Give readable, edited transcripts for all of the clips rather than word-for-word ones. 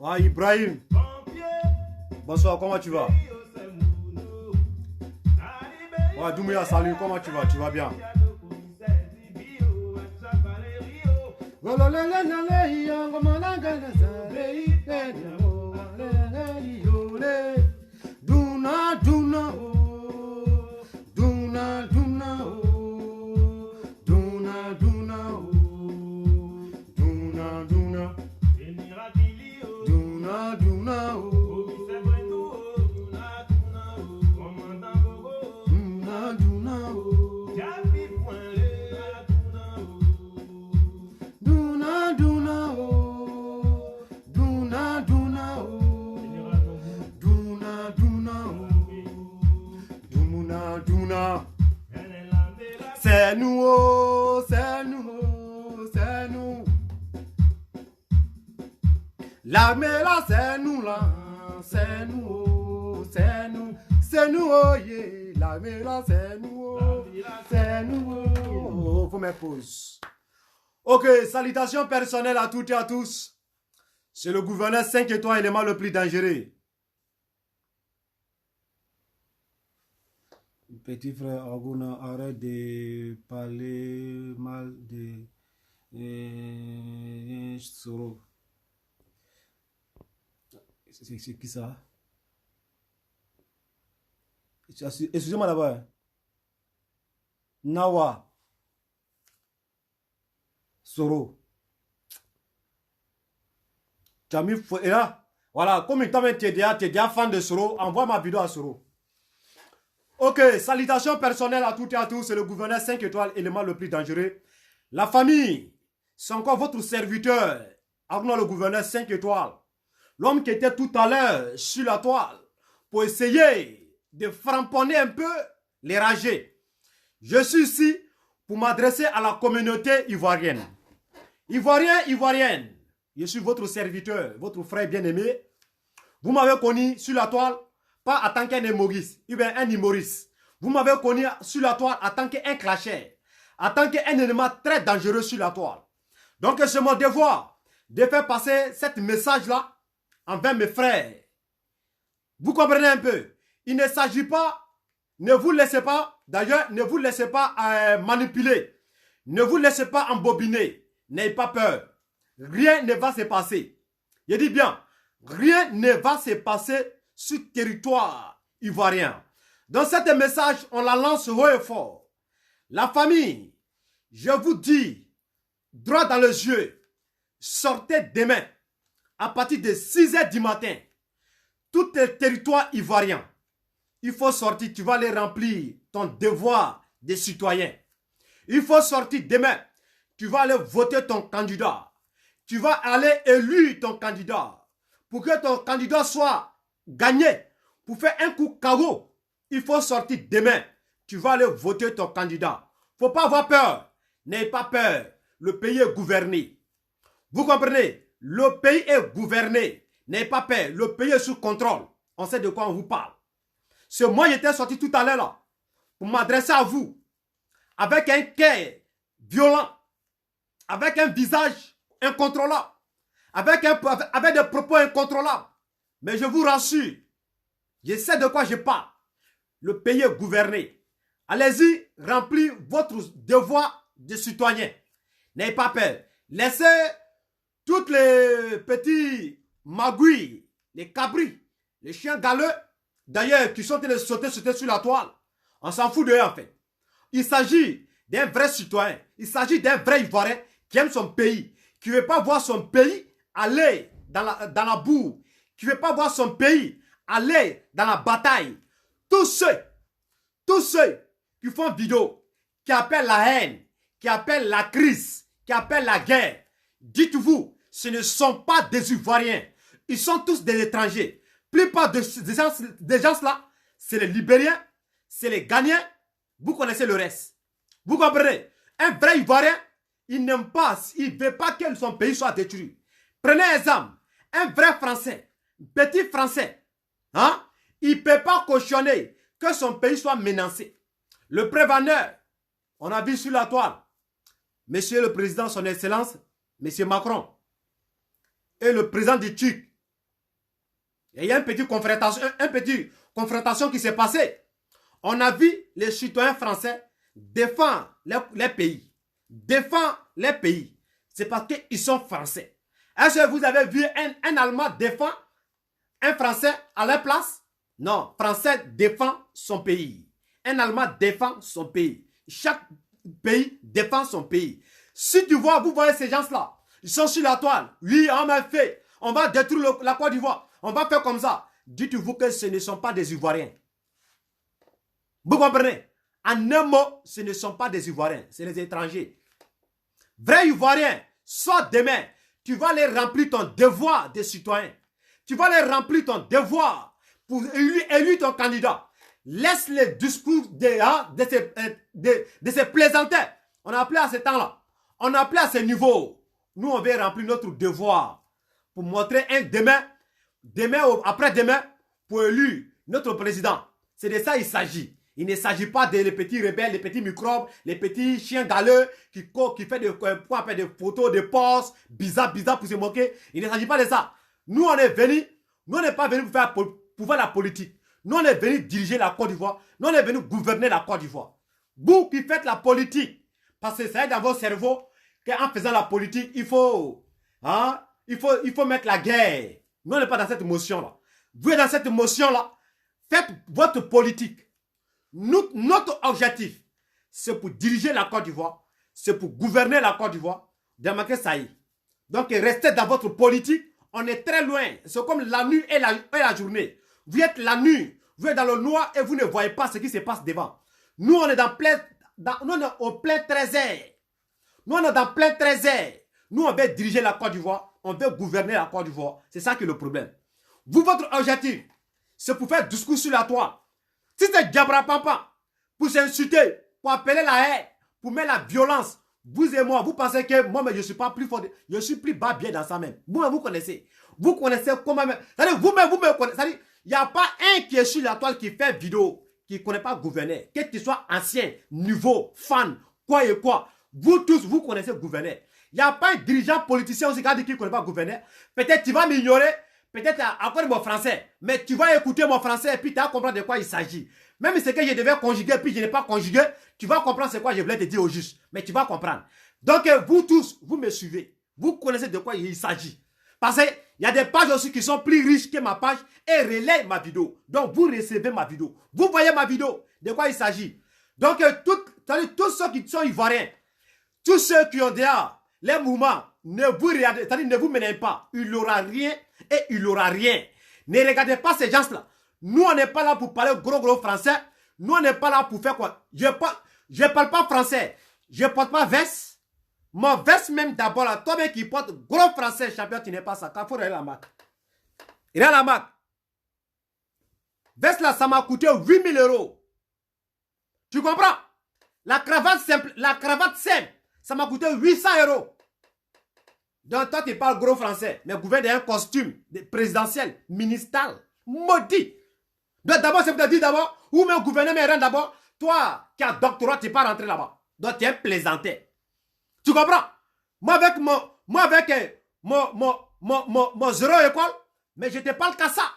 Ah, Ibrahim, bonsoir, comment tu vas? Ouais, Doumbouya, salut, comment tu vas? Tu vas bien? Duna, duna, oh. Duna, duna, oh. Duna, duna, oh. Duna, duna. Duna, duna, oh. Duna, duna, oh. Duna, duna, oh. Duna, duna, oh. Duna, duna, oh. Duna, duna. C'est nous, oh, c'est nous, oh, c'est nous. L'armée là, c'est nous là, c'est nous, oh, c'est nous, oh, yeah. L'armée là, c'est nous, oh, c'est nous, oh. Faut mettre pause. Ok, salutations personnelles à toutes et à tous. C'est le gouverneur 5 étoiles, élément le plus dangereux. Petit frère Aguna, arrête de parler mal de Soro. C'est qui ça? Excusez-moi d'abord. Nawa. Soro. Tu as mis... Et là, voilà, comme il t'a mis TDA fan de Soro, envoie ma vidéo à Soro. Ok, salutations personnelles à toutes et à tous. C'est le gouverneur 5 étoiles, élément le plus dangereux. La famille, c'est encore votre serviteur. Arnaud le gouverneur 5 étoiles. L'homme qui était tout à l'heure sur la toile pour essayer de framponner un peu les ragés. Je suis ici pour m'adresser à la communauté ivoirienne. Ivoirien, ivoirienne, je suis votre serviteur, votre frère bien-aimé. Vous m'avez connu sur la toile, pas en tant qu'un humoriste, un humoriste. Vous m'avez connu sur la toile en tant qu'un clasher, en tant qu'un élément très dangereux sur la toile. Donc c'est mon devoir de faire passer ce message-là envers mes frères. Vous comprenez un peu? Il ne s'agit pas, ne vous laissez pas, d'ailleurs, ne vous laissez pas manipuler. Ne vous laissez pas embobiner. N'ayez pas peur. Rien ne va se passer. Je dis bien, rien ne va se passer sur le territoire ivoirien. Dans ce message, on la lance haut et fort. La famille, je vous dis, droit dans les yeux, sortez demain, à partir de 6 h du matin, tout le territoire ivoirien, il faut sortir, tu vas aller remplir ton devoir de citoyen. Il faut sortir demain, tu vas aller voter ton candidat. Tu vas aller élire ton candidat. Pour que ton candidat soit gagné, pour faire un coup KO, il faut sortir demain. Tu vas aller voter ton candidat. Il ne faut pas avoir peur. N'ayez pas peur. Le pays est gouverné. Vous comprenez? Le pays est gouverné. N'ayez pas peur. Le pays est sous contrôle. On sait de quoi on vous parle. C'est moi qui étais sorti tout à l'heure là pour m'adresser à vous avec un cœur violent, avec un visage incontrôlable, avec des propos incontrôlables. Mais je vous rassure, je sais de quoi je parle. Le pays est gouverné. Allez-y, remplir votre devoir de citoyen. N'ayez pas peur. Laissez toutes les petits magouilles, les cabris, les chiens galeux, d'ailleurs, qui sont en train de sauter sur la toile. On s'en fout d'eux en fait. il s'agit d'un vrai citoyen. Il s'agit d'un vrai Ivoirien qui aime son pays, qui ne veut pas voir son pays aller dans la boue, qui ne veut pas voir son pays aller dans la bataille. Tous ceux qui font vidéo, qui appellent la haine, qui appellent la crise, qui appellent la guerre, dites-vous, ce ne sont pas des Ivoiriens. Ils sont tous des étrangers. La plupart des gens là, c'est les Libériens, c'est les Ghanéens. Vous connaissez le reste. Vous comprenez? Un vrai Ivoirien, il n'aime pas, il ne veut pas que son pays soit détruit. Prenez exemple, un vrai Français, petit Français, hein, il ne peut pas cautionner que son pays soit menacé. Le préveneur, on a vu sur la toile, Monsieur le Président, son Excellence, Monsieur Macron, et le président du Tchèque. Il y a une petite confrontation qui s'est passée. On a vu les citoyens français défendre les pays. Défendre les pays. C'est parce qu'ils sont français. Est-ce que vous avez vu un Allemand défendre un Français à leur place? Non, Français défend son pays. Un Allemand défend son pays. Chaque pays défend son pays. Si tu vois, vous voyez ces gens-là, ils sont sur la toile. Oui, on m'a fait. On va détruire la Côte d'Ivoire. On va faire comme ça. Dites-vous que ce ne sont pas des Ivoiriens. Vous comprenez? En un mot, ce ne sont pas des Ivoiriens. C'est les étrangers. Vrais Ivoiriens, soit demain, tu vas les remplir ton devoir de citoyen. Tu vas les remplir ton devoir pour élire ton candidat. Laisse les discours de ces plaisantins. On a appelé à ce temps-là. On a appelé à ce niveau. Nous, on veut remplir notre devoir pour montrer un demain ou après-demain, pour élire notre président. C'est de ça qu'il s'agit. Il ne s'agit pas des petits rebelles, les petits microbes, les petits chiens galeux qui font des photos, des posts bizarres pour se moquer. Il ne s'agit pas de ça. Nous, on est venus, nous, on n'est pas venus pour faire la politique. Nous, on est venus diriger la Côte d'Ivoire. Nous, on est venus gouverner la Côte d'Ivoire. Vous qui faites la politique, parce que ça est dans votre cerveau qu'en faisant la politique, il faut mettre la guerre. Nous, on n'est pas dans cette motion-là. Vous êtes dans cette motion-là. Faites votre politique. Notre objectif, c'est pour diriger la Côte d'Ivoire, c'est pour gouverner la Côte d'Ivoire. Ça y est. Donc, restez dans votre politique. On est très loin. C'est comme la nuit et la journée. Vous êtes la nuit, vous êtes dans le noir et vous ne voyez pas ce qui se passe devant. Nous, on est au plein trésor. Nous, on est dans plein trésor. Nous, on veut diriger la Côte d'Ivoire. On veut gouverner la Côte d'Ivoire. C'est ça qui est le problème. Vous, votre objectif, c'est pour faire discours sur la toile. Si c'est Diabra Pampa, pour s'insulter, pour appeler la haine, pour mettre la violence, vous et moi, vous pensez que moi, mais je ne suis pas plus fort, je suis plus bas bien dans ça même. Vous connaissez. Vous connaissez comment même. C'est-à-dire, vous-même, vous me connaissez. C'est-à-dire, il n'y a pas un qui est sur la toile qui fait vidéo, qui ne connaît pas gouverner. Quel qu'il soit ancien, nouveau, fan, quoi et quoi. Vous tous, vous connaissez gouverner. Il n'y a pas un dirigeant politicien aussi qui ne connaît pas gouverner. Peut-être tu vas m'ignorer. Peut-être encore mon français, mais tu vas écouter mon français et puis tu vas comprendre de quoi il s'agit. Même ce que je devais conjuguer puis je n'ai pas conjugué, tu vas comprendre ce que je voulais te dire au juste. Mais tu vas comprendre. Donc vous tous, vous me suivez. Vous connaissez de quoi il s'agit. Parce qu'il y a des pages aussi qui sont plus riches que ma page et relaient ma vidéo. Donc vous recevez ma vidéo. Vous voyez ma vidéo. De quoi il s'agit. Donc tous ceux qui sont ivoiriens, tous ceux qui ont déjà les mouvements, ne vous regardez, c'est-à-dire ne vous menez pas. Il n'aura rien et il n'aura rien. Ne regardez pas ces gens-là. Nous, on n'est pas là pour parler gros français. Nous, on n'est pas là pour faire quoi. Je parle pas français. Je ne porte pas veste. Mon veste même d'abord, là, toi-même qui porte gros français, champion, tu n'es pas ça. Carrefour, il a la marque. Il a la marque. Veste là, ça m'a coûté 8 000 €. Tu comprends? La cravate simple, ça m'a coûté 800 €. Donc toi, tu parles gros français, mais gouverner un costume présidentiel, ministériel, maudit. Donc d'abord, c'est pour te dire d'abord, ou même gouverner mes reins d'abord, toi qui as doctorat, tu n'es pas rentré là-bas. Donc tu es un plaisantin. Tu comprends? Moi avec mon zéro école, mais je te parle qu'à ça.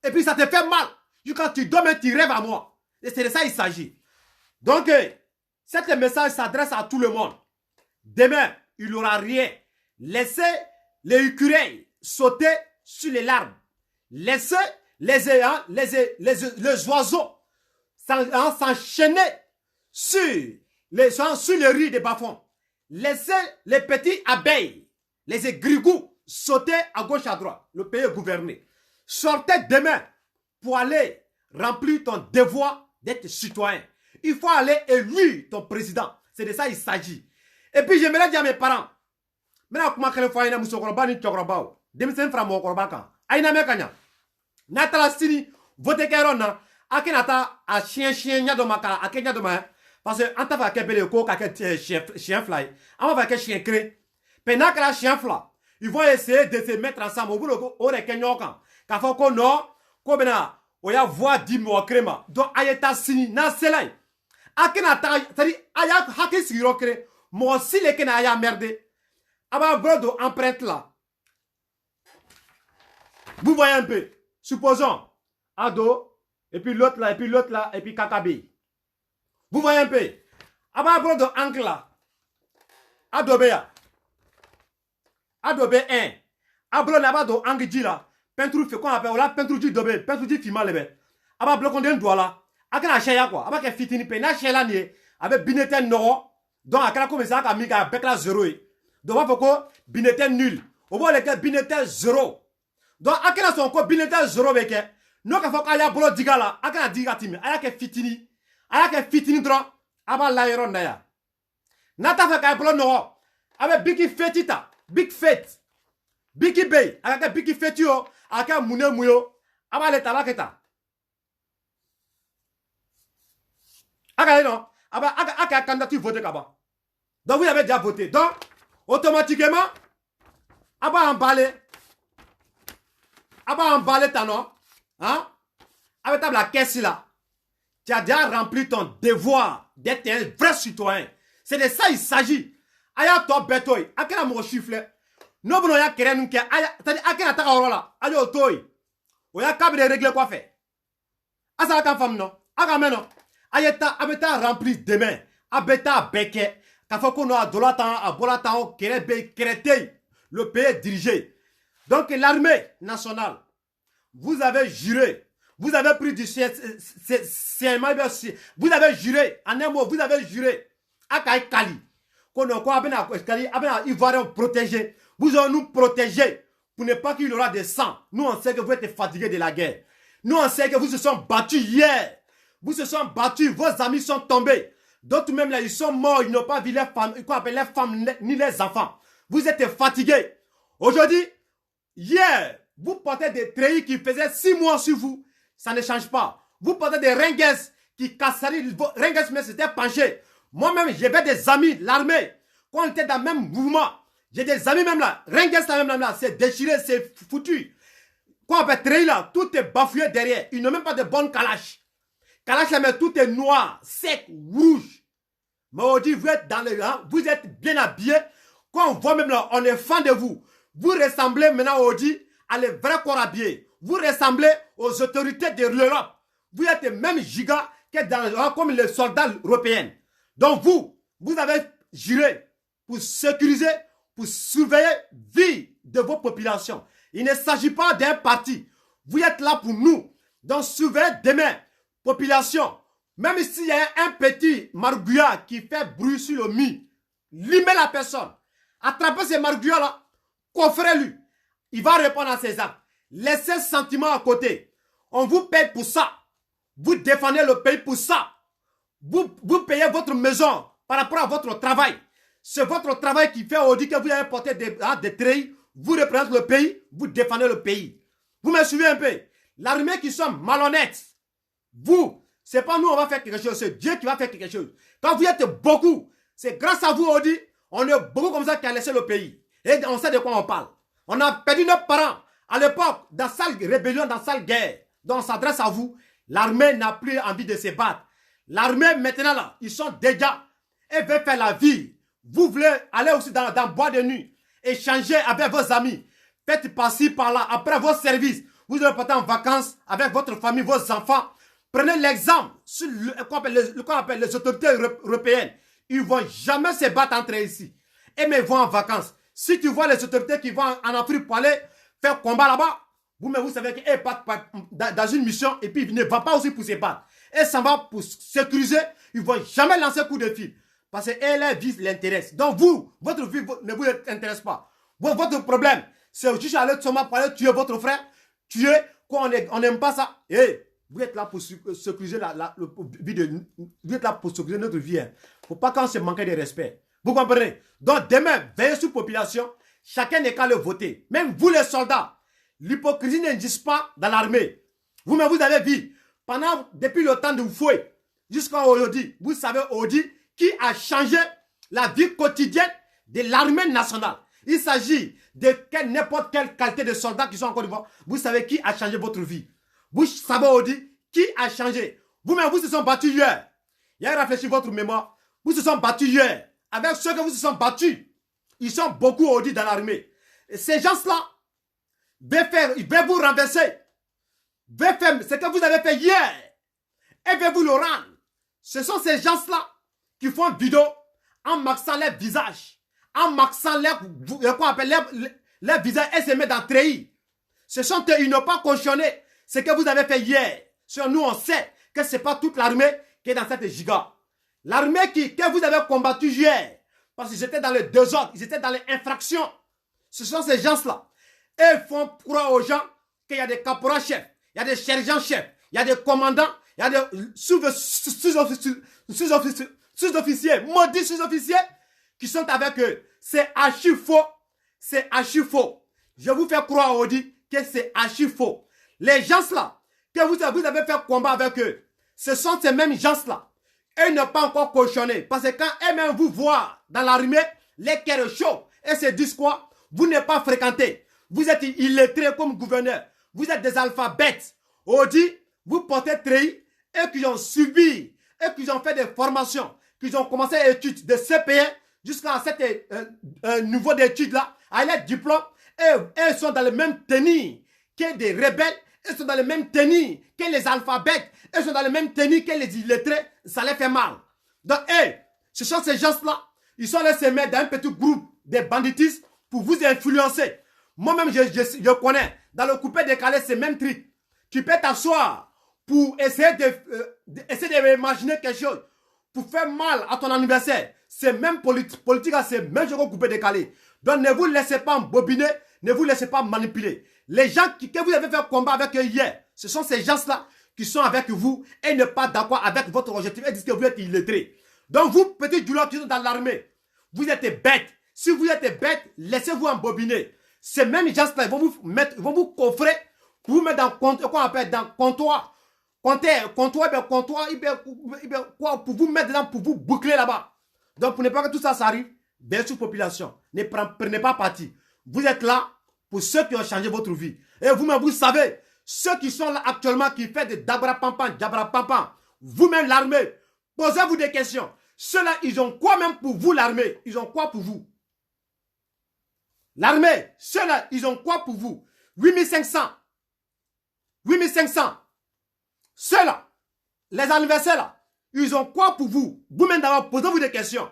Et puis ça te fait mal. Quand tu dors, tu rêves à moi. Et c'est de ça qu'il s'agit. Donc, ce message s'adresse à tout le monde. Demain, il n'y aura rien. Laissez les écureuils sauter sur les larmes. Laissez les oiseaux s'enchaîner sur les riz des bas-fonds. Laissez les petits abeilles, les égrigous sauter à gauche à droite. Le pays est gouverné. Sortez demain pour aller remplir ton devoir d'être citoyen. Il faut aller élire ton président. C'est de ça il s'agit. Et puis j'aimerais dire à mes parents, maintenant comment que le foyer n'a pas ni tchokroba. Demisen fra mo korba kan. Aina me kanya. Natala sini vote kero na akenata a chien nya do makala akenya do ma parce que anta va kebele ko ka chien fly. On va que chien cré. Penakala chien fly. Ils vont essayer de se mettre ensemble au bout de kenyokan. Ka fo ko no ko bena oya voix di mo crema. Donc ayeta sini na selai. Akenata c'est-à-dire aya haki sigiro cré. Mo si le kena aya merde. Aba brodo empreinte là. Vous voyez un peu. Supposons Ado, et puis l'autre là, et puis Kakabi. Vous voyez un peu. Ababro de Angle là. Adobea. Adobe 1. Abro naba do Angji là. Peinture fait qu'on appelle là peinture du dobe, peinture du fima lebe. Abablo qu'on den doit là. Akana cheya quoi. Abaka fitini pe na chela ni avec binete noro. Donc akana comme ça ka mi ka bekla 0. Donc va faut binete nul. Au moins les binete 0. Donc, akena son ko bineta 0 beke. No ka fok aya bolo digala, akena diga timi, aya ke fitini dro, aba la yero ndaya. Nata fa ka bolo no, abe biki fetita, big fet. Biki bay, aka biki fetio, aka mune muyo, aba le tabaketa. Aka non, aka candidature voté kaba. Donc vous avez déjà voté. Donc automatiquement aba emballé. Aba emballé tano, hein? Avec la caisse là, tu as déjà rempli ton devoir d'être un vrai citoyen. C'est de ça il s'agit. Aya to betoy, akena mo chiffle. No bono ya kere nunke, aya, tadi akena ta orola, ayo toy. Oya kabe de régler quoi faire. Asa kan fam non, aga meno. Ayeta abeta rempli demain, abeta beke, ka foko no adolatan, abolatan, kerebe, kerete, le pays dirigé. Donc l'armée nationale, vous avez juré, vous avez pris du serment, vous avez juré, en un mot, vous avez juré, à Kali, qu'on a Ivoirien protégé, vous allez nous protéger pour ne pas qu'il y aura des sangs. Nous on sait que vous êtes fatigués de la guerre. Nous on sait que vous se sont battus hier. Vous se sont battus, vos amis sont tombés. D'autres même là, ils sont morts, ils n'ont pas vu les femmes, qu'on appelle les femmes ni les enfants. Vous êtes fatigués. Aujourd'hui, hier, vous portez des treillis qui faisaient 6 mois sur vous. Ça ne change pas. Vous portez des ringues qui cassaient. Ringues, mais c'était penché. Moi-même, j'avais des amis, l'armée. Quand on était dans le même mouvement, j'ai des amis même là. Ringues, même là, c'est déchiré, c'est foutu. Quand on fait treillis là, tout est bafouillé derrière. Ils n'ont même pas de bonnes calaches. Calaches là, mais tout est noir, sec, rouge. Mais on dit, vous êtes dans le rang, vous êtes bien habillés. Quand on voit même là, on est fan de vous. Vous ressemblez maintenant aujourd'hui à les vrais corps habillés. Vous ressemblez aux autorités de l'Europe. Vous êtes même giga comme les soldats européens. Donc vous avez juré pour sécuriser, pour surveiller la vie de vos populations. Il ne s'agit pas d'un parti. Vous êtes là pour nous. Donc surveillez demain, population. Même s'il y a un petit margouillat qui fait bruit sur le mur, limez la personne. Attrapez ces margouillats là. Coffrez-lui. Il va répondre à ses actes. Laissez ce sentiment à côté. On vous paye pour ça. Vous défendez le pays pour ça. Vous payez votre maison par rapport à votre travail. C'est votre travail qui fait aujourd'hui que vous avez porté des treillis. Vous représentez le pays. Vous défendez le pays. Vous me suivez un peu. L'armée qui sont malhonnêtes. Vous, c'est pas nous on va faire quelque chose. C'est Dieu qui va faire quelque chose. Quand vous êtes beaucoup, c'est grâce à vous aujourd'hui. On est beaucoup comme ça qui a laissé le pays. Et on sait de quoi on parle. On a perdu nos parents à l'époque dans sale rébellion, dans sale guerre. Donc on s'adresse à vous. L'armée n'a plus envie de se battre. L'armée maintenant là, ils sont déjà et veulent faire la vie. Vous voulez aller aussi dans bois de nuit, échanger avec vos amis. Faites par-ci, par-là. Après vos services, vous allez partir en vacances avec votre famille, vos enfants. Prenez l'exemple sur qu'on appelle les autorités européennes. Ils ne vont jamais se battre entre eux ici. Et mais ils vont en vacances. Si tu vois les autorités qui vont en Afrique pour aller faire combat là-bas, vous savez qu'ils partent dans une mission et puis ils ne vont pas aussi pour se battre. et s'en va pour sécuriser, ils ne vont jamais lancer coup de fil. Parce que leur vie l'intéresse. Donc vous, votre vie ne vous intéresse pas. Votre problème, c'est juste aller seulement pour aller tuer votre frère, tuer, quoi, on n'aime pas ça. Et vous êtes là pour sécuriser vous êtes là pour sécuriser notre vie. Il ne faut pas qu'on se manque de respect. Vous comprenez? Donc demain, veillez sur la population. Chacun n'est qu'à le voter. Même vous les soldats, l'hypocrisie n'existe pas dans l'armée. Vous-même, vous avez vu, depuis le temps de Oufoué, jusqu'à aujourd'hui, vous savez aujourd'hui qui a changé la vie quotidienne de l'armée nationale. Il s'agit de n'importe quelle qualité de soldats qui sont en Côte d'Ivoire. Vous savez qui a changé votre vie. Vous savez aujourd'hui qui a changé. Vous-même, vous se sont battus hier. Il y a réfléchi votre mémoire. Vous se sont battus hier. Avec ceux que vous se sont battus, ils sont beaucoup aujourd'hui dans l'armée. Ces gens-là, ils veulent vous renverser. Ils veulent faire ce que vous avez fait hier. Et veulent vous le rendre. Ce sont ces gens-là qui font vidéo en maxant leur visage. En maxant leur visage et se mettent dans treillis. Ce sont eux, ils n'ont pas cautionné ce que vous avez fait hier. Sur nous, on sait que ce n'est pas toute l'armée qui est dans cette giga. L'armée que vous avez combattu hier, parce qu'ils étaient dans le désordre, ils étaient dans les infractions. Ce sont ces gens-là. Et ils font croire aux gens qu'il y a des caporaux-chefs, il y a des sergents-chefs, il y a des commandants, il y a des sous-officiers, maudits sous-officiers, qui sont avec eux. C'est archi faux. C'est archi faux. Je vous fais croire aujourd'hui que c'est archi faux. Les gens-là, que vous avez fait combat avec eux, ce sont ces mêmes gens-là. Eux n'ont pas encore cautionné. Parce que quand eux-mêmes vous voient dans l'armée, les cœurs chauds, et se disent quoi? Vous n'êtes pas fréquenté. Vous êtes illettrés comme gouverneur. Vous êtes des alphabètes. Aujourd'hui, vous portez treillis et qu'ils ont subi, et qu'ils ont fait des formations, qu'ils ont commencé à étudier de CPE jusqu'à ce niveau d'études-là, à leur diplôme, et ils sont dans le même tenue que des rebelles, ils sont dans le même tenue que les alphabètes, ils sont dans le même tenue que les illettrés, ça les fait mal. Donc, ce sont ces gens-là, ils sont laissés mettre dans un petit groupe de banditistes pour vous influencer. Moi-même, je connais, dans le coupé décalé, c'est le même truc. Tu peux t'asseoir pour essayer d'imaginer quelque chose, pour faire mal à ton anniversaire. C'est même politique, c'est même chose coupé décalé. Donc, ne vous laissez pas embobiner, ne vous laissez pas manipuler. Les gens que vous avez fait combat avec eux hier, ce sont ces gens-là qui sont avec vous et ne pas d'accord avec votre objectif et disent que vous êtes illettrés. Donc, vous, petits douleurs qui sont dans l'armée, vous êtes bêtes. Si vous êtes bêtes, laissez-vous embobiner. Ces mêmes gens-là, ils vont vous coffrer pour vous mettre dans comptoir. Pour vous mettre dedans, pour vous boucler là-bas. Donc, pour ne pas que tout ça s'arrive, bien sûr, population, ne prenez pas parti. Vous êtes là pour ceux qui ont changé votre vie. Et vous-même, vous savez, ceux qui sont là actuellement, qui font des dabra-pampan, vous-même, l'armée, posez-vous des questions. Ceux-là, ils ont quoi même pour vous, l'armée? Ils ont quoi pour vous? L'armée, ceux-là, ils ont quoi pour vous? 8500. Ceux-là, les anniversaires là, ils ont quoi pour vous? Vous-même d'abord, posez-vous des questions.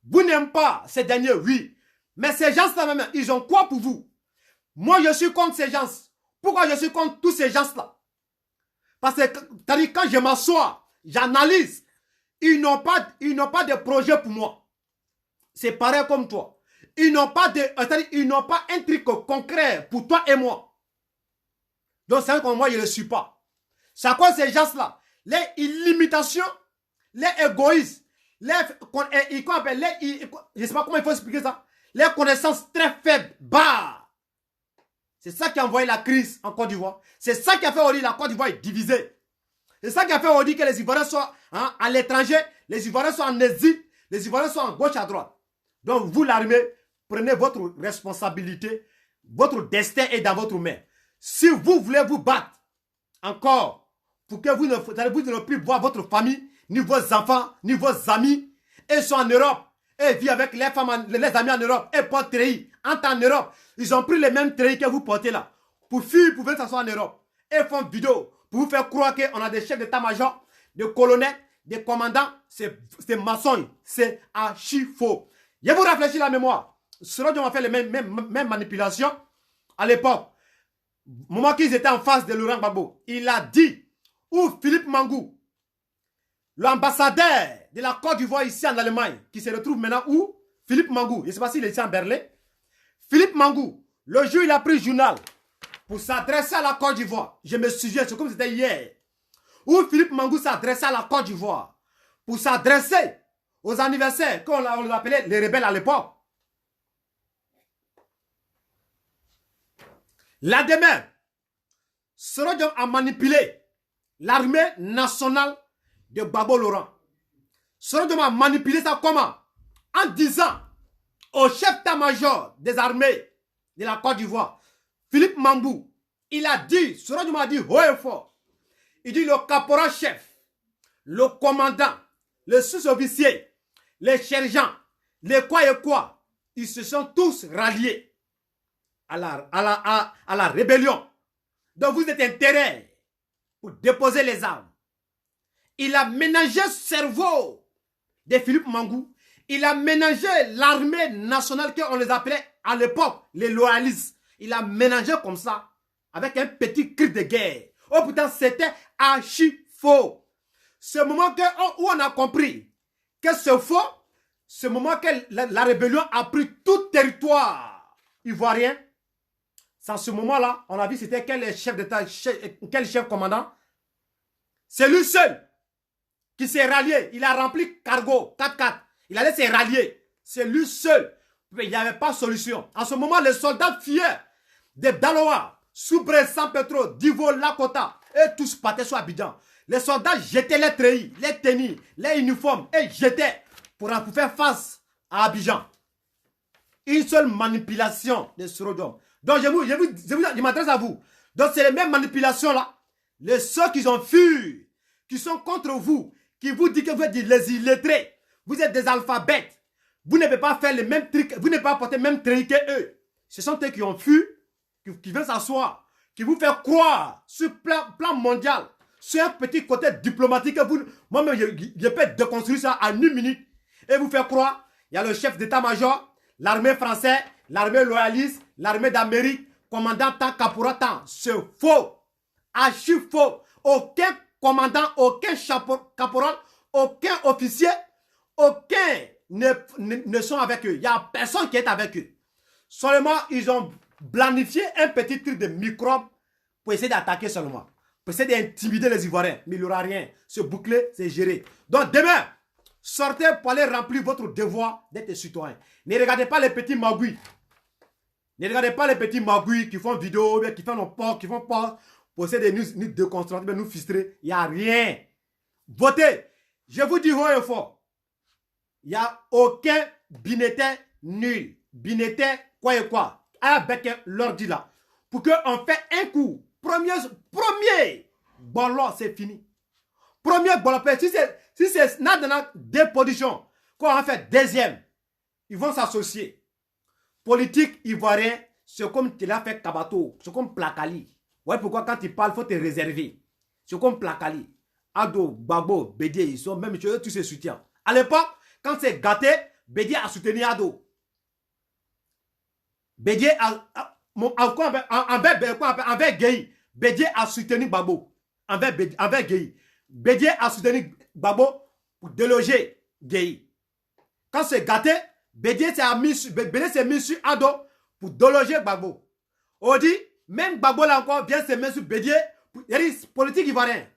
Vous n'aimez pas ces derniers, oui. Mais ces gens-là même, ils ont quoi pour vous? Moi, je suis contre ces gens. Pourquoi je suis contre tous ces gens-là? Parce que quand je m'assois, j'analyse, ils n'ont pas de projet pour moi. C'est pareil comme toi. Ils n'ont pas un truc concret pour toi et moi. Donc, c'est comme moi, je ne le suis pas. C'est à cause de ces gens-là. Les limitations, les égoïsmes, je ne sais pas comment il faut expliquer ça. Les connaissances très faibles, bas. C'est ça qui a envoyé la crise en Côte d'Ivoire. C'est ça qui a fait aujourd'hui la Côte d'Ivoire est divisée. C'est ça qui a fait aujourd'hui que les Ivoiriens soient à l'étranger, les Ivoiriens soient en exil, les Ivoiriens soient en gauche à droite. Donc, vous, l'armée, prenez votre responsabilité. Votre destin est dans votre main. Si vous voulez vous battre encore pour que vous ne plus voir votre famille, ni vos enfants, ni vos amis, et sont en Europe, et vivent avec les femmes, les amis en Europe, et portent treillis, entrent en Europe, ils ont pris les mêmes treillis que vous portez là. Pour fuir, vous pouvez s'asseoir en Europe. Et font vidéo pour vous faire croire qu'on a des chefs d'état-major, des colonels, des commandants. C'est maçon, c'est archi faux. Je vous réfléchis la mémoire. Ceux qui ont fait les mêmes manipulations à l'époque. Au moment qu'ils étaient en face de Laurent Gbagbo, il a dit, ou Philippe Mangou, l'ambassadeur de la Côte d'Ivoire ici en Allemagne, qui se retrouve maintenant où? Philippe Mangou. Je ne sais pas s'il est ici en Berlin. Philippe Mangou, le jour où il a pris le journal pour s'adresser à la Côte d'Ivoire, je me souviens, c'est comme c'était hier, où Philippe Mangou s'adressait à la Côte d'Ivoire pour s'adresser aux anniversaires, qu'on les appelait les rebelles à l'époque. Là-demain, Soro Diom a manipulé l'armée nationale de Gbagbo Laurent. Soro Diom a manipulé ça comment? En disant au chef d'état-major des armées de la Côte d'Ivoire, Philippe Mangou, il a dit, Soro Diom a dit haut et fort, il dit le caporal-chef, le commandant, le sous-officier, les sergents, les quoi et quoi, ils se sont tous ralliés à la rébellion. Donc vous êtes intérêt pour déposer les armes. Il a ménagé le cerveau de Philippe Mangou. Il a ménagé l'armée nationale qu'on les appelait à l'époque les loyalistes. Il a ménagé comme ça avec un petit cri de guerre. Oh putain, c'était archi faux. Ce moment où on a compris que c'est faux, ce moment que la rébellion a pris tout territoire ivoirien. C'est en ce moment-là, on a vu c'était quel chef d'État, quel chef commandant. C'est lui seul qui s'est rallié. Il a rempli cargo 4x4. Il allait se rallier. C'est lui seul. Il n'y avait pas de solution. En ce moment, les soldats fiers de Daloa, Soubré, San Petro, Divo, Lakota, et tous partaient sur Abidjan. Les soldats jetaient les treillis, les tenues, les uniformes et jetaient pour faire face à Abidjan. Une seule manipulation de Soro Diom. Donc je m'adresse à vous. Donc c'est les mêmes manipulations là. Ceux qui ont fui, qui sont contre vous, qui vous disent que vous êtes des illettrés, vous êtes des alphabètes, vous ne pouvez pas faire les mêmes trucs, vous ne pouvez pas apporter les mêmes trucs qu'eux. Ce sont eux qui ont fui, qui viennent s'asseoir, qui vous font croire sur plan mondial, sur un petit côté diplomatique. Moi-même, je peux déconstruire ça en 1 minute et vous faire croire, il y a le chef d'état-major, l'armée française, l'armée loyaliste, l'armée d'Amérique, commandant tant, caporal tant. C'est faux. Archi faux. Aucun commandant, aucun caporal, aucun officier, aucun ne sont avec eux. Il n'y a personne qui est avec eux. Seulement, ils ont planifié un petit truc de microbes pour essayer d'attaquer seulement. Pour essayer d'intimider les Ivoiriens. Mais il n'y aura rien. C'est bouclé, c'est géré. Donc demain, sortez pour aller remplir votre devoir d'être citoyen. Ne regardez pas les petits magouilles. Ne regardez pas les petits magouilles qui font vidéo, qui font nos porcs, qui font pas pour essayer de nous déconstruire, nous frustrer. Il n'y a rien. Votez. Je vous dis haut et fort. Il n'y a aucun binétaire nul. Binétaire quoi et quoi. Avec l'ordi là. Pour qu'on fait un coup. Premier. Bon là, c'est fini. Premier bon là. Si c'est dans deux positions, quoi on fait deuxième. Ils vont s'associer. Politique ivoirien, c'est comme tu l'as fait Kabato. C'est comme Plakali. Ouais, pourquoi quand tu parles, il faut te réserver. C'est comme Plakali. Ado, Gbagbo, Bédié, ils sont même tous ces soutiens. À l'époque, quand c'est gâté, Bédié a soutenu Ado. Bédié envers Gueye. Bédié a soutenu Gbagbo. Envers Gueye. Bédié a soutenu Gbagbo pour déloger Gueye. Quand c'est gâté, Bédié s'est mis sur Ado pour déloger Gbagbo. On dit, même Gbagbo là encore vient se mettre sur Bédié. Politique ivoirienne.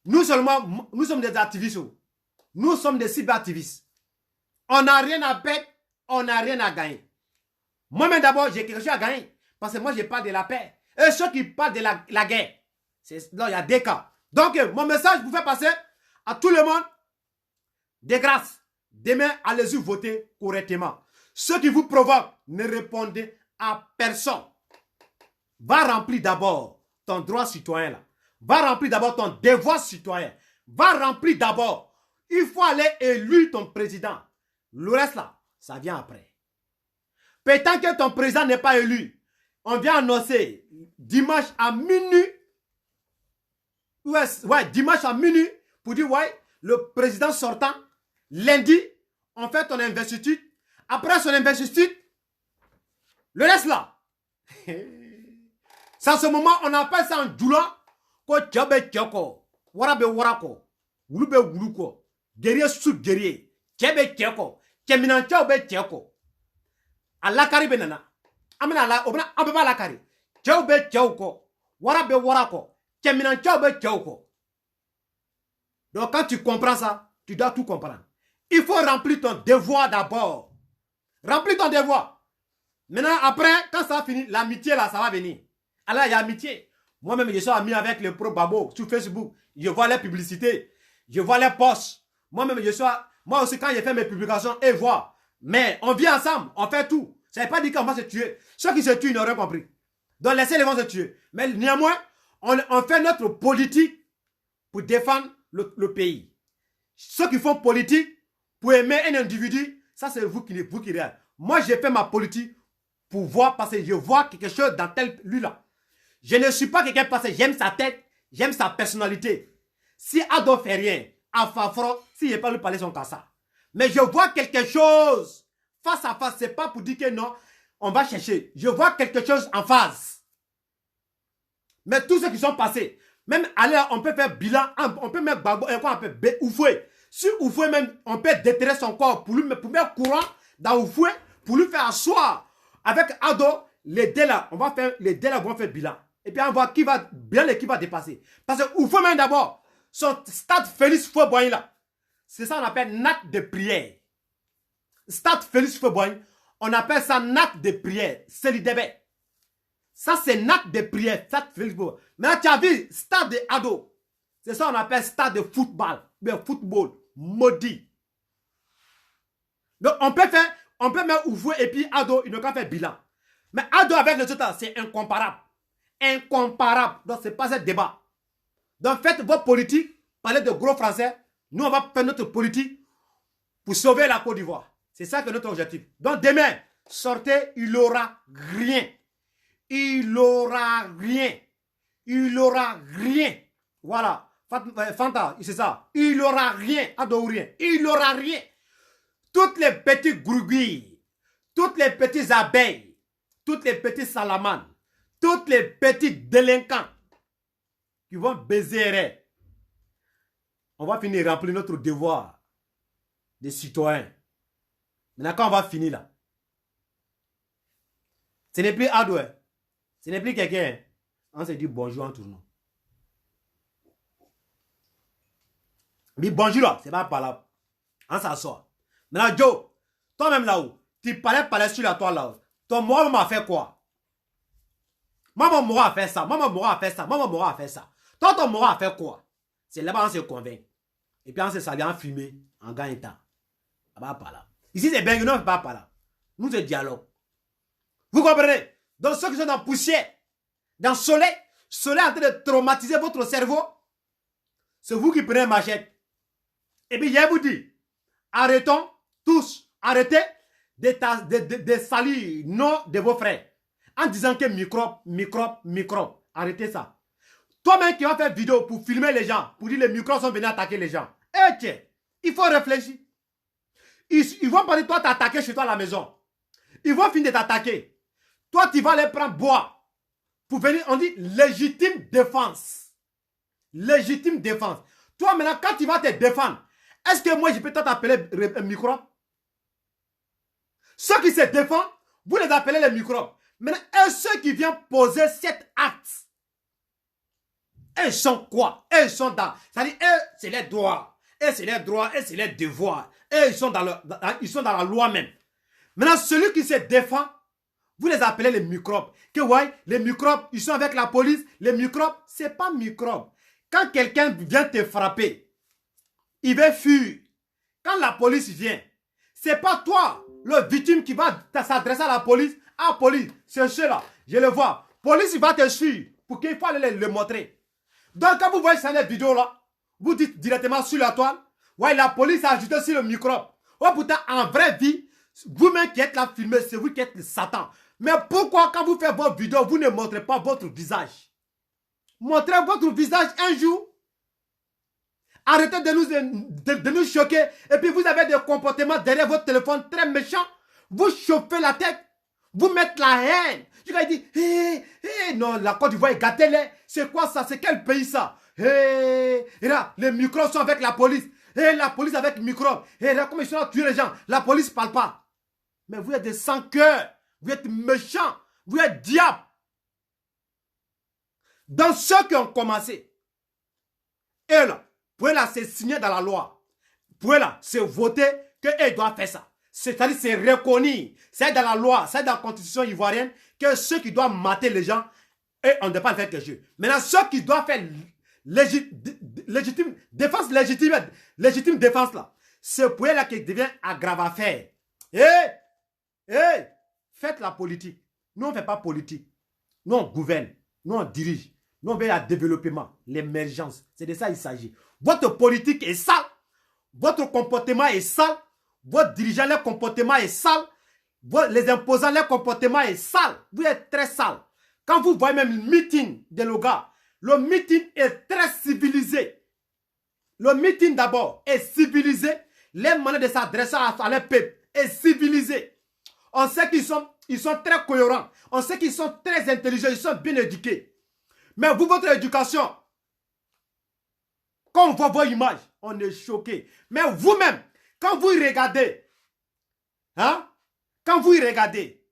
Nous seulement, nous sommes des activistes. Nous sommes des cyberactivistes. On n'a rien à perdre, on n'a rien à gagner. Moi-même d'abord, j'ai quelque chose à gagner. Parce que moi, je parle de la paix. Et ceux qui parlent de la guerre, là, il y a des cas. Donc, mon message vous fait passer à tout le monde, de grâce. Demain, allez-y voter correctement. Ceux qui vous provoquent, ne répondez à personne. Va remplir d'abord ton droit citoyen là. Va remplir d'abord ton devoir citoyen. Va remplir d'abord. Il faut aller élire ton président. Le reste là, ça vient après. Peut-être que ton président n'est pas élu. On vient annoncer dimanche à minuit. Ouais, dimanche à minuit. Pour dire, ouais, le président sortant, lundi, on fait ton investiture. Après son investiture, le reste là. C'est en ce moment, on appelle ça un djoula. Ko tchabe tchoko. Warabe warako. wulu be wulu ko. Guerrier sous guerrier. Tchebe tcheko. Tcheminan tchebe tcheko. A lakari be nana. Amena la obna abeba lakari. Tchebe tcheko. Wara be wara ko. Tcheminan tchebe tcheko. Donc quand tu comprends ça, tu dois tout comprendre. Il faut remplir ton devoir d'abord. Remplis ton devoir. Maintenant, après, quand ça va finir, l'amitié là, ça va venir. Alors, il y a amitié. Moi-même, je suis ami avec le pro Babo sur Facebook. Je vois les publicités. Je vois les posts. Moi-même, moi aussi, quand j'ai fait mes publications, et vois. Mais on vit ensemble, on fait tout. Ça ne veut pas dire qu'on va se tuer. Ceux qui se tuent, ils n'auraient pas compris. Donc, laissez-les vont se tuer. Mais néanmoins, on fait notre politique pour défendre le pays. Ceux qui font politique pour aimer un individu, ça c'est vous qui regardez. Moi, j'ai fait ma politique pour voir, parce que je vois quelque chose dans lui là. Je ne suis pas quelqu'un parce que j'aime sa tête, j'aime sa personnalité. Si Ado fait rien, à Fafro, si je pas lui parler son cassa. Mais je vois quelque chose face à face, c'est pas pour dire que non, on va chercher. Je vois quelque chose en face. Mais tous ceux qui sont passés, même aller, on peut faire bilan, on peut mettre Gbagbo, on peut Oufoué. Si Oufoué même, on peut déterrer son corps pour mettre courant dans Oufoué, pour lui faire asseoir. Avec Ado, les deux là, les deux là vont faire bilan. Et puis on voit qui va bien et qui va dépasser. Parce que Oufoué même d'abord, son stade Félix Fouet-Boigny là, c'est ça qu'on appelle acte de prière. Stade Félix Fouet-Boigny, on appelle ça acte de prière. C'est l'idée. Ça, c'est acte de prière. Stade Félix Fouet-Boigny. Mais tu as vu, stade de Ado, c'est ça qu'on appelle stade de football. Mais football, maudit. Donc, on peut mettre Oufoué et puis Ado, il ne peut pas faire bilan. Mais Ado avec les autres, c'est incomparable. Incomparable. Donc, ce n'est pas un débat. Donc, faites votre politique, parlez de gros français. Nous, on va faire notre politique pour sauver la Côte d'Ivoire. C'est ça que notre objectif. Donc, demain, sortez, il n'aura rien. Il n'aura rien. Il n'aura rien. Voilà. Fanta, c'est ça. Il n'aura rien. Ado rien. Il n'aura rien. Toutes les petites grouilles, toutes les petites abeilles, toutes les petites salamandres, toutes les petits délinquants qui vont baiser. On va finir remplir notre devoir de citoyens. Maintenant, quand on va finir là, ce n'est plus Ado, ce n'est plus quelqu'un. On se dit bonjour en tournant. Mais bonjour là, c'est pas par là. On s'assoit. Maintenant, Joe, toi-même là-haut, tu parlais sur la toile là-haut. Ton mort m'a fait quoi? Maman Mora a fait ça, maman Mora a fait ça, maman Mora a fait ça. Toi, ton Mora a fait quoi? C'est là-bas on se convainc. Et puis on se salue en fumée, en gagne temps. Là-bas, pas là. Ici, c'est bien, nous ne pas par là. Nous, c'est dialogue. Vous comprenez? Donc, ceux qui sont dans la poussière, dans le soleil en train de traumatiser votre cerveau, c'est vous qui prenez machette. Et puis, je vous dis, arrêtons tous, arrêtez de salir nom de vos frères. En disant que microbe. Arrêtez ça. Toi-même qui vas faire vidéo pour filmer les gens, pour dire que les microbes sont venus attaquer les gens. Eh tiens, il faut réfléchir. Ils vont parler de toi t'attaquer chez toi à la maison. Ils vont finir de t'attaquer. Toi, tu vas les prendre bois. Pour venir, on dit légitime défense. Légitime défense. Toi, maintenant, quand tu vas te défendre, est-ce que moi, je peux t'appeler un microbe? Ceux qui se défendent, vous les appelez les microbes. Maintenant, et ceux qui viennent poser cet acte, ils sont quoi? Ils sont dans... C'est-à-dire, eux, c'est les droits. Et c'est les droits, et c'est les devoirs. Et ils sont dans la loi même. Maintenant, celui qui se défend, vous les appelez les microbes. Que ouais, les microbes, ils sont avec la police. Les microbes, c'est pas microbes. Quand quelqu'un vient te frapper, il va fuir. Quand la police vient, c'est pas toi, le victime, qui va s'adresser à la police. Ah, police, c'est ceux-là, je le vois. Police, il va te suivre pour qu'il faut aller le montrer. Donc, quand vous voyez cette vidéo-là, vous dites directement sur la toile, ouais, la police a ajouté sur le microbe. Ouais, pourtant, en vraie vie, vous-même qui êtes là filmé, c'est vous qui êtes le Satan. Mais pourquoi, quand vous faites votre vidéo, vous ne montrez pas votre visage? Montrez votre visage un jour. Arrêtez de nous choquer. Et puis, vous avez des comportements derrière votre téléphone très méchants. Vous chauffez la tête. Vous mettez la haine. Je vais dire, non, la Côte d'Ivoire est gâtée. C'est quoi ça? C'est quel pays ça? Et là, les microbes sont avec la police. Et la police avec les microbes. Et là, comme ils sont là, tuer les gens. La police ne parle pas. Mais vous êtes des sans-cœurs. Vous êtes méchants. Vous êtes diables. Dans ceux qui ont commencé. Et là, vous pouvez là, c'est signé dans la loi. Vous pouvez là, c'est voter qu'ils doivent faire ça. C'est-à-dire, c'est reconnu. C'est dans la loi, c'est dans la constitution ivoirienne que ceux qui doivent mater les gens, et on ne doit pas faire que Dieu. Maintenant, ceux qui doivent faire légitime défense là, ce point là qui devient aggrave à faire. Faites la politique. Nous, on ne fait pas politique. Nous, on gouverne. Nous, on dirige. Nous, on veut le développement, l'émergence. C'est de ça qu'il s'agit. Votre politique est sale. Votre comportement est sale. Votre dirigeant, leur comportement est sale. Les imposants, leur comportement est sale. Vous êtes très sale. Quand vous voyez même le meeting de Loga, le meeting est très civilisé. Le meeting d'abord est civilisé. Les manières de s'adresser à leur peuple est civilisé. On sait qu'ils sont très cohérents. On sait qu'ils sont très intelligents. Ils sont bien éduqués. Mais vous, votre éducation, quand on voit vos images, on est choqué. Mais vous-même, quand vous regardez, quand vous regardez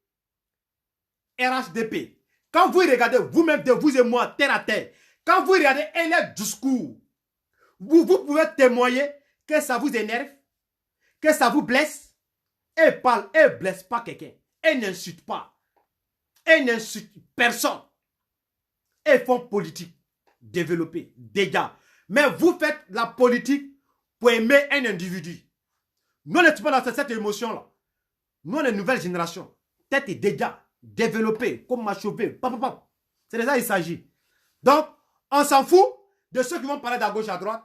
RHDP, quand vous regardez vous-même de vous et moi, terre à terre, quand vous regardez les discours, vous pouvez témoigner que ça vous énerve, que ça vous blesse, et parle, et blesse pas quelqu'un, et n'insulte pas, et n'insulte personne, et font politique, développer, dégâts. Mais vous faites la politique pour aimer un individu. Nous, on n'est pas dans cette émotion-là. Nous, on est une nouvelle génération. Tête et dégâts, développer, comme machover, c'est de ça qu'il s'agit. Donc, on s'en fout de ceux qui vont parler d'à gauche, à droite.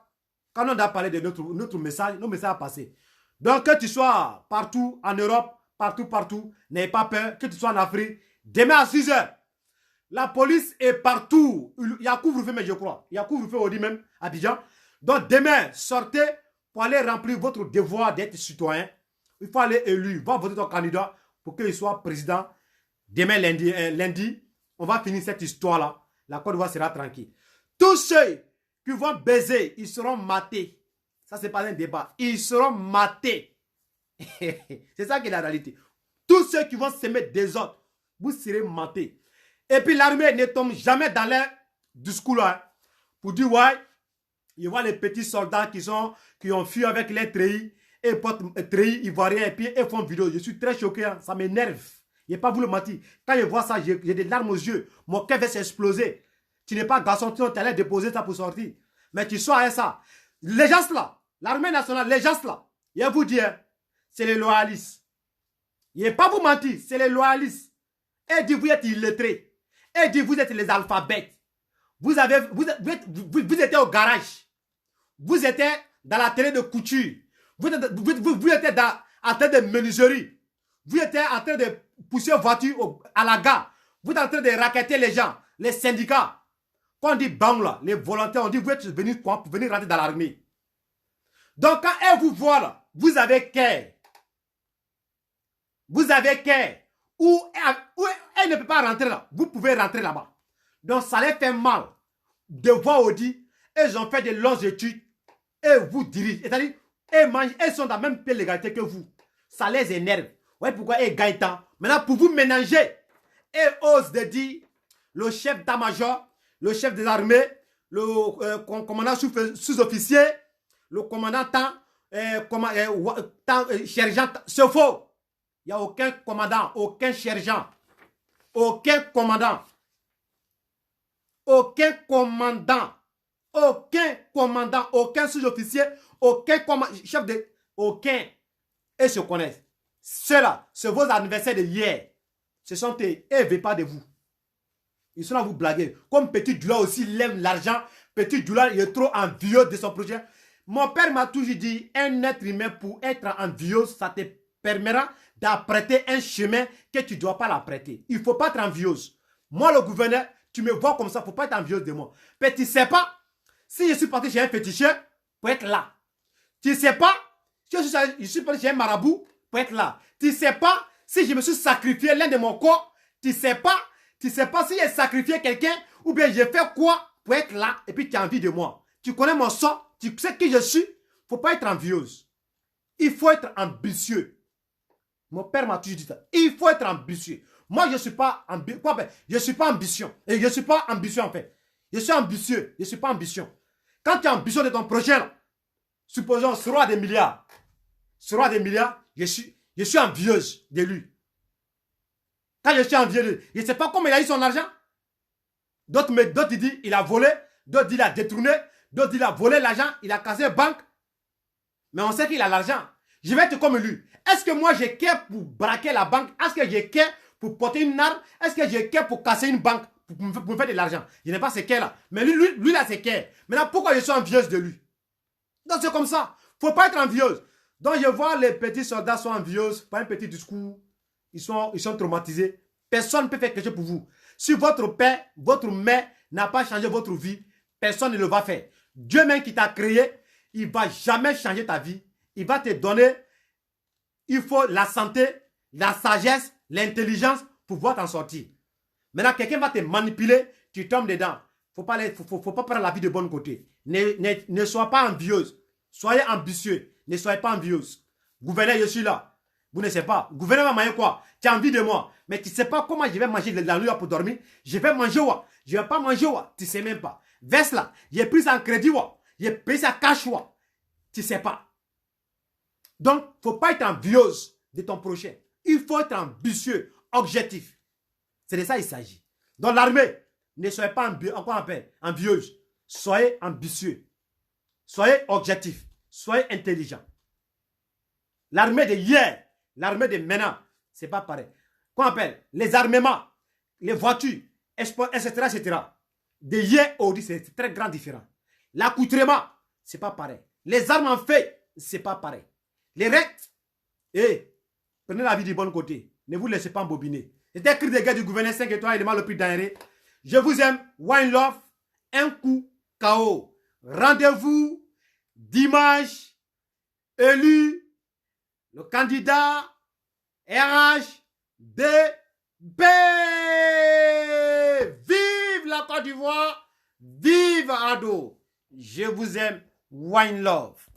Quand on a parlé de notre message, nos messages à passer. Donc, que tu sois partout en Europe, partout, n'ayez pas peur, que tu sois en Afrique, demain à 6 h, la police est partout. Il y a couvre-feu, mais je crois. Il y a couvre-feu au dit même à Abidjan. Donc, demain, sortez pour aller remplir votre devoir d'être citoyen. Il faut aller élu, va voter ton candidat pour qu'il soit président. Demain, lundi, on va finir cette histoire-là. La Côte d'Ivoire sera tranquille. Tous ceux qui vont baiser, ils seront matés. Ça, c'est pas un débat. Ils seront matés. C'est ça qui est la réalité. Tous ceux qui vont se mettre des autres, vous serez matés. Et puis l'armée ne tombe jamais dans leur discours là. Pour dire, ouais, il voit les petits soldats qui ont fui avec les treillis et portent treillis ivoiriens et puis ils font vidéo. Je suis très choqué, hein. Ça m'énerve. Je n'ai pas voulu mentir. Quand je vois ça, j'ai des larmes aux yeux. Mon cœur va s'exploser. Tu n'es pas garçon, tu allais déposer ça pour sortir. Mais tu sois ça. Les gens là, l'armée nationale, les gens là, je vais vous dire, c'est les loyalistes. Je ne vais pas vous mentir, c'est les loyalistes. Et dit vous êtes illettrés. Et dit vous êtes les alphabets. Vous étiez au garage. Vous étiez dans la télé de couture. Vous étiez en train de menuiserie. Vous étiez en train de pousser voiture à la gare. Vous êtes en train de racketter les gens, les syndicats. Quand on dit bang là, les volontaires, on dit vous êtes venus quoi pour venir rentrer dans l'armée. Donc quand elle vous voit là, vous avez cœur. Vous avez cœur. Où elle ne peut pas rentrer là, vous pouvez rentrer là-bas. Donc ça les fait mal de voir Audi. Ils ont fait de longues études et vous dirigent. C'est-à-dire, ils sont dans la même pied légalité que vous. Ça les énerve. Ouais, pourquoi ils gagnent tant? Maintenant, pour vous ménager, et osent de dire le chef d'état-major, le chef des armées, le commandant sous-officier, le commandant sergent, c'est faux. Il n'y a aucun commandant, aucun sergent, aucun commandant, aucun sous-officier, aucun chef de... Aucun. Ils se connaissent. Ceux-là, c'est vos adversaires de hier. Ce sont eux, ils ne veulent pas de vous. Ils sont là à vous blaguer. Comme Petit Dula aussi, il aime l'argent. Petit Dula, il est trop envieux de son projet. Mon père m'a toujours dit, un être humain pour être envieux, ça te permettra d'apprêter un chemin que tu ne dois pas l'apprêter. Il ne faut pas être envieuse. Moi, le gouverneur, tu me vois comme ça, il ne faut pas être envieuse de moi. Mais tu ne sais pas, si je suis parti chez un féticheur, pour être là. Tu ne sais pas, si je suis parti chez un marabout, pour être là. Tu ne sais pas, si je me suis sacrifié l'un de mon corps, tu ne sais pas si j'ai sacrifié quelqu'un, ou bien j'ai fait quoi pour être là, et puis tu as envie de moi. Tu connais mon sort. Tu sais qui je suis. Il ne faut pas être envieuse. Il faut être ambitieux. Mon père m'a toujours dit ça. Il faut être ambitieux. Moi, je ne suis pas ambitieux. Je ne suis pas ambition. Et je ne suis pas ambitieux en fait. Je suis ambitieux. Je ne suis pas ambition. Quand tu es ambitieux de ton projet, là, supposons ce roi des milliards. Ce roi des milliards, je suis envieuse de lui. Quand je suis envieux de lui, je ne sais pas comment il a eu son argent. D'autres disent il a volé. D'autres disent il a détourné. D'autres disent il a volé l'argent. Il a cassé une banque. Mais on sait qu'il a l'argent. Je vais être comme lui. Est-ce que moi j'ai care pour braquer la banque? Est-ce que j'ai care pour porter une arme? Est-ce que j'ai care pour casser une banque? Pour me faire de l'argent? Je n'ai pas ces care-là. Mais lui là, c'est care. Maintenant, pourquoi je suis envieuse de lui? Donc c'est comme ça. Il ne faut pas être envieuse. Donc je vois les petits soldats sont envieuses par un petit discours. Ils sont traumatisés. Personne ne peut faire quelque chose pour vous. Si votre père, votre mère n'a pas changé votre vie, personne ne le va faire. Dieu même qui t'a créé, il ne va jamais changer ta vie. Il va te donner, il faut la santé, la sagesse, l'intelligence pour pouvoir t'en sortir. Maintenant, quelqu'un va te manipuler, tu tombes dedans. Faut pas prendre la vie de bon côté. Ne sois pas envieuse. Soyez ambitieux. Ne soyez pas envieuse. Gouverneur, je suis là. Vous ne savez pas. Gouverneur va manger quoi? Tu as envie de moi. Mais tu ne sais pas comment je vais manger la nuit pour dormir. Je vais manger quoi? Je ne vais pas manger quoi? Tu ne sais même pas. Veste là. J'ai pris ça en crédit quoi? J'ai payé ça cash quoi? Tu ne sais pas. Donc, il ne faut pas être envieuse de ton prochain. Il faut être ambitieux, objectif. C'est de ça qu'il s'agit. Dans l'armée, ne soyez pas envieuse. Soyez ambitieux. Soyez objectif. Soyez intelligent. L'armée de hier, l'armée de maintenant, ce n'est pas pareil. Qu'on appelle les armements, les voitures, etc., etc. De hier aujourd'hui, c'est très grand différent. L'accoutrement, ce n'est pas pareil. Les armes en feu, ce n'est pas pareil. Les règles, prenez la vie du bon côté. Ne vous laissez pas embobiner. C'était écrit des gars du gouverneur 5 étoiles, élément le prix d'Henri. Je vous aime. One love. Un coup KO. Rendez-vous dimanche. Élu. Le candidat RHDB. Vive la Côte d'Ivoire. Vive Ado. Je vous aime. One love.